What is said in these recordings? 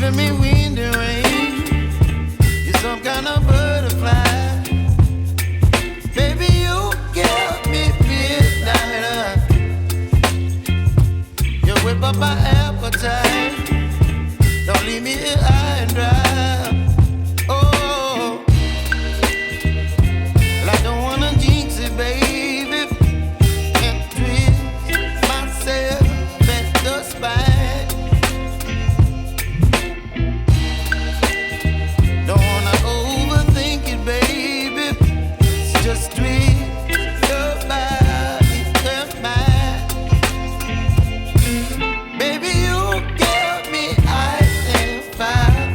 giving me wind and rain. You're some kind of butterfly. Baby, you give me midnight. You whip up my appetite. Don't leave me here high and dry. Oh, well, I don't wanna jinx it, baby. Can't twist myself at the spine. Don't wanna overthink it, baby. It's just twist your body and mine. Baby, you give me ice and fire.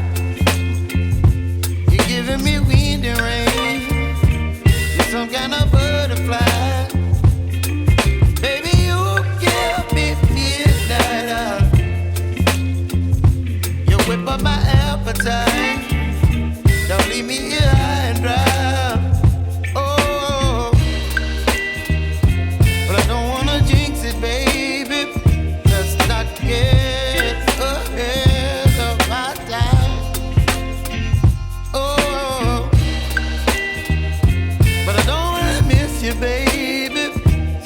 You're giving me wind and rain. You're some kind of butterfly. Baby, you give me midnight. You whip up my appetite. Don't leave me here high and dry. Oh, but I don't wanna jinx it, baby. Let's not get ahead of my time. Oh, but I don't wanna miss you, baby.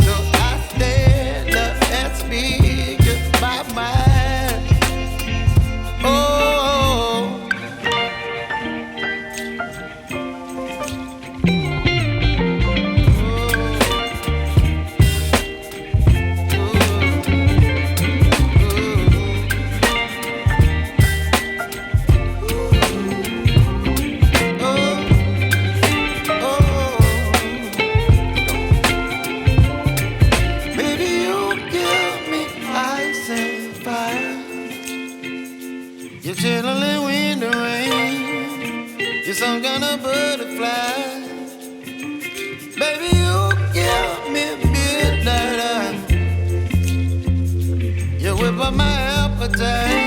So I stand up and speak my mind. Oh. Baby, you give me ice and fire. You're chilling wind and rain. You're some kind of butterfly. Baby, you give me midnight. You whip up my appetite.